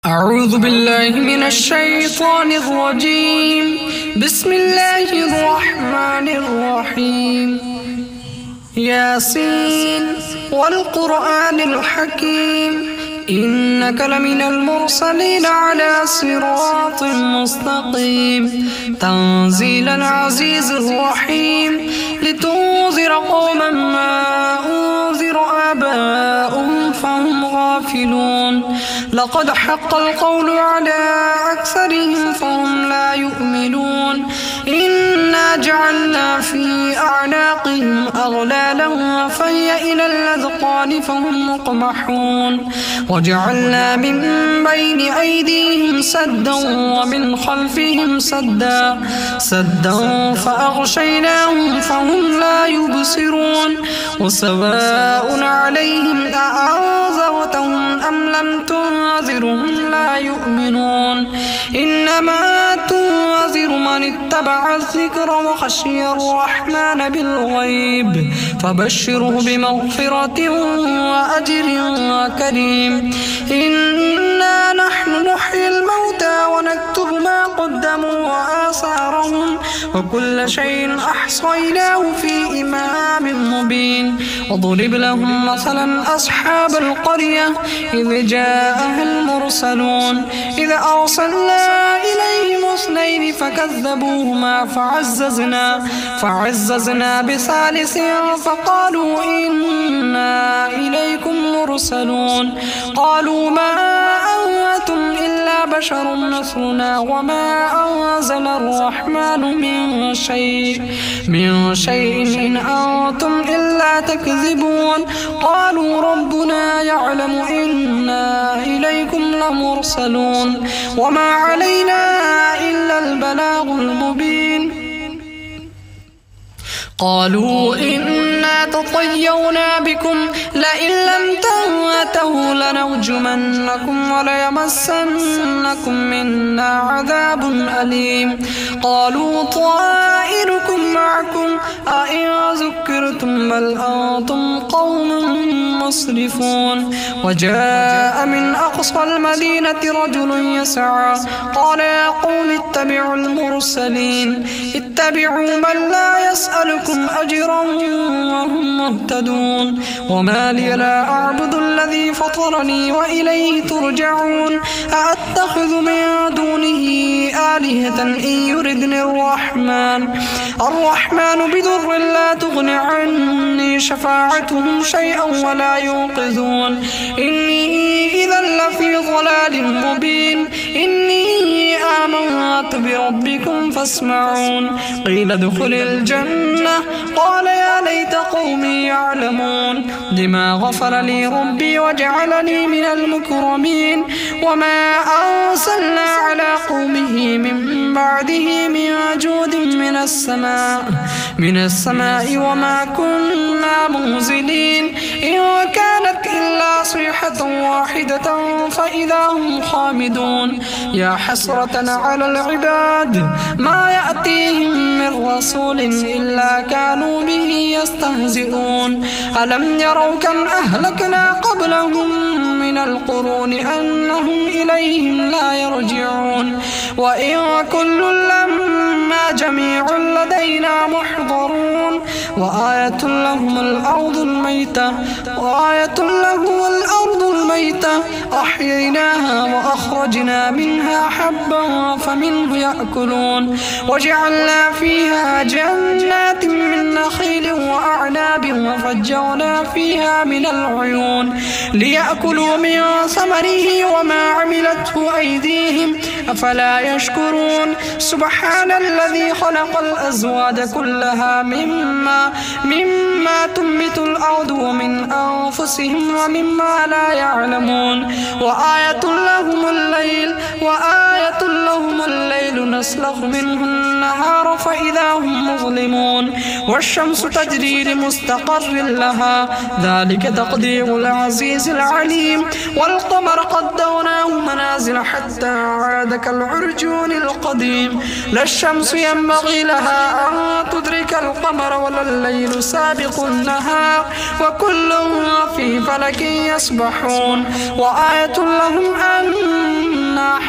أعوذ بالله من الشيطان الرجيم. بسم الله الرحمن الرحيم. ياسين والقرآن الحكيم إنك لمن المرسلين على صراط مستقيم تنزيل العزيز الرحيم لتنذر قوما ما أنذر آباؤهم فهم غافلون. لقد حق القول على أكثرهم فهم لا يؤمنون. إنا جعلنا في أعناقهم أغلالا فهي إلى الأذقان فهم مقمحون. وجعلنا من بين أيديهم سدا ومن خلفهم سدا فأغشيناهم فهم لا يبصرون. وسواء عليهم أأنذرتهم أم لم تنذرهم لا يؤمنون. إنما تنذر من اتبع الذكر وخشي الرحمن بالغيب فبشره بمغفرة وأجر كريم. إنا نحن نحيي الموتى ونكتب ما قدموا وآثارهم وكل شيء أحصيناه في إمام مبين. وضرب لهم مثلا أصحاب القرية إذ جاءها المرسلون إذ أرسلنا إليهم اثنين فكذبوهما فعززنا بثالث فقالوا إنا إليكم مرسلون. قالوا ما أنتم إلا بشر مثلنا وما أنزل الرحمن من شيء إن أنتم إلا تكذبون. قالوا ربنا يعلم إنا إليكم لمرسلون وما علينا إلا البلاغ المبين. قالوا إنا تطيرنا بكم لئن لم تنتهوا لنرجمنكم وليمسنكم منا عذاب أليم. قالوا طائركم معكم أئن ذكرتم بل أنتم قوم مسرفون. وجاء من أقصى المدينة رجل يسعى قال يا قوم اتبعوا المرسلين اتبعوا من لا يسألكم أجرا وهم مهتدون. وما لي لا أعبد الذي فطرني وإليه ترجعون. أأتخذ من دونه آلهة إن يردني الرحمن بضر لا تغن عني شفاعتهم شيئا ولا ينقذون. إني إذا لفي ضلال مبين. إني آمنت بربكم فاسمعون. قيل ادخل الجنة قال يا ليت قومي يعلمون بما غفر لي ربي وجعلني من المكرمين. وما أرسلنا على قومه من بعده من جود من السماء وما كنا منزلين. إن كانت إلا صيحة واحدة فإذا هم خامدون. يا حسرة على العباد ما يأتيهم من رسول إلا كانوا به يستهزئون. ألم يروا كم أهلكنا قبلهم من القرون أنهم إليهم لا يرجعون. وإن كل لما جميع لدينا محضرون. وآية لهم الأرض الميتة أحييناها وأخرجنا منها حبا فمنه يأكلون. وجعلنا فيها جنات من نخيل وأعناب وفجرنا فيها من العيون ليأكلوا من ثمره وما عملته أيديهم أفلا يشكرون. سبحان الذي خلق الأزواج كلها مما تنبت الأرض ومن أنفسهم ومما لا يعلمون. وآية لهم الليل نسلخ منه النهار فإذا هم مظلمون. والشمس تجري لمستقر لها ذلك تقدير العزيز العليم. والقمر قدرناه منازل حتى عاد كالعرجون القديم. لا الشمس ينبغي لها أن تدرك القمر ولا الليل سابق النهار وكل في فلك يسبحون. وآية لهم أن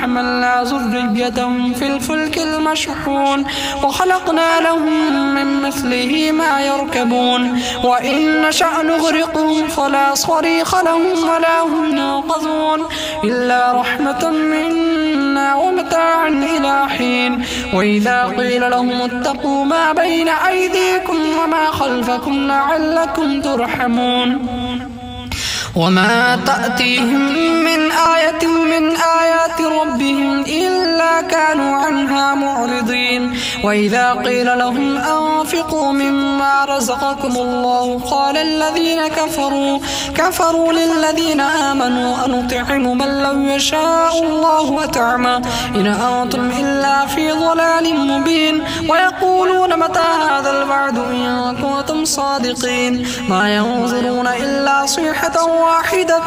وحملنا ذريتهم في الفلك المشحون وخلقنا لهم من مثله ما يركبون وإن نشأ نغرقهم فلا صريخ لهم ولا هم ينقذون إلا رحمة منا ومتاعا إلى حين وإذا قيل لهم اتقوا ما بين أيديكم وما خلفكم لعلكم ترحمون وما تأتيهم من آية من آيات ربهم إلا كانوا عنها معرضين وإذا قيل لهم أنفقوا مما رزقكم الله قال الذين كفروا للذين آمنوا أنطعم من لو يشاء الله أطعمه إن أنتم إلا في ضلال مبين ويقولون متى هذا الوعد إن كنتم صادقين ما ينظرون إلا صيحة واحدة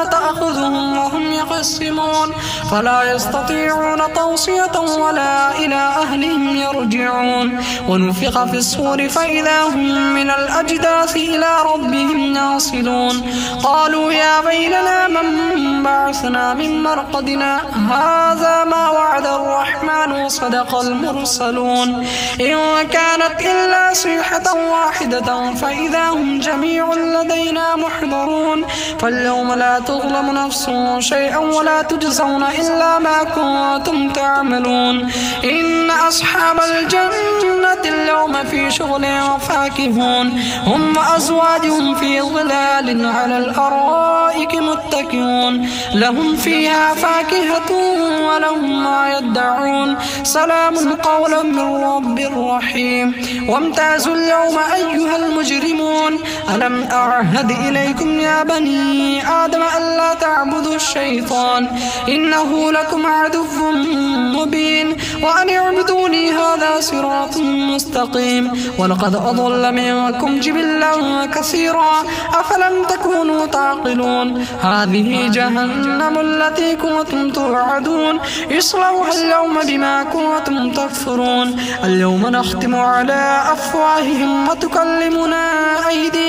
تأخذهم وهم يخصمون فلا يستطيعون توصية ولا إلى أهلهم يرجعون ونفخ في الصور فإذا هم من الأجداث إلى ربهم ينصلون قالوا يا ويلنا من بعثنا من مرقدنا هذا ما وعد الرحمن وصدق المرسلون إن كانت إلا صيحة واحدة فإذا هم جميع لدينا محضرون فاليوم لا تظلم نفس شيئا ولا تجزون إلا ما كنتم تعملون إن أصحاب الجنة اليوم في شغل وفاكهون هم وأزواجهم في ظلال على الأرائك متكئون لهم فيها فاكهة ولهم ما يدعون سلام قولا من رب رحيم وامتازوا اليوم أيها المجرمون ألم أعهد إليكم يا بني آدم ألا تعبدوا الشيطان إنه لكم عدو مبين وأن اعبدوني هذا صراط مستقيم ولقد أضل منكم جبلا كثيرا أفلم تكونوا تعقلون هذه جهنم التي كنتم توعدون اصلوها اليوم بما كنتم تكفرون اليوم نختم على أفواههم وتكلمنا أيديهم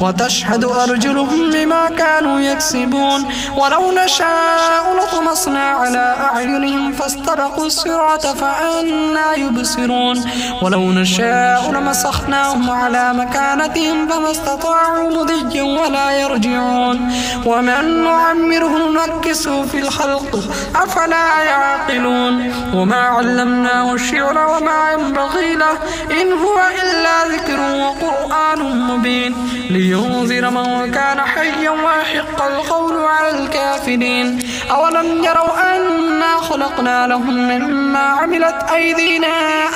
وتشهد أرجلهم بما كانوا يكسبون ولو نشاء لطمسنا على أعينهم فاستبقوا الصراط فأنا يبصرون ولو نشاء لمسخناهم على مكانتهم فما استطاعوا مضيا ولا يرجعون ومن نعمره ننكسه في الخلق أفلا يعقلون وما علمناه الشعر وما ينبغي له إن هو إلا ذكر وقرآن مبين لينذر من كان حيا ويحق القول على الكافرين أولم يروا أنا خلقنا لهم مما عملت أيدينا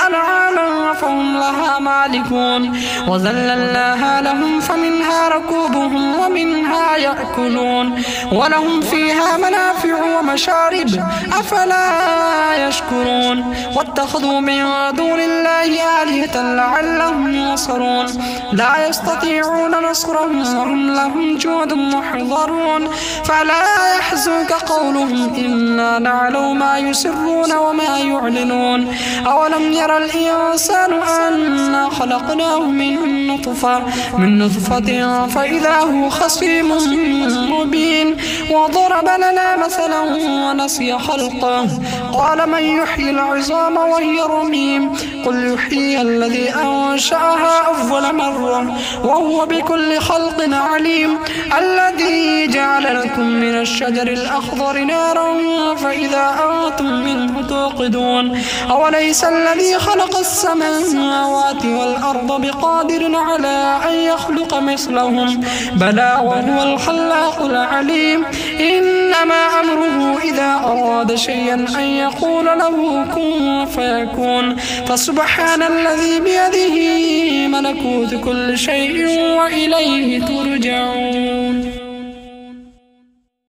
أنعاما فهم لها مالكون وذللناها لهم فمنها ركوبهم ومنها يأكلون ولهم فيها منافع ومشارب أفلا يشكرون واتخذوا من دون الله آلهة لعلهم ينصرون لا يستطيعون نصرهم وهم لهم جند محضرون فلا يحزنك قولهم إنا نعلم ما يسرون وما يعلنون أولم يرى الإنسان أنا خلقناه من نطفة فإذا هو خصيم مبين وضرب لنا مثلا ونسي خلقه قال من يحيي العظام وهي رميم قل يحيي الذي أنشأها أول مرة وهو بكل خلق عليم الذي جعل لكم من الشجر الأخضر نارا فإذا أنتم منه توقدون أوليس الذي خلق السماوات والأرض بقادر على أن يخلق مثلهم بلى وهو الخلاق العليم إنما أمره إذا أراد شيئا أن يقول له كن فيكون فسبحان الذي بيده ملكوت كل شيء وإليه ترجعون.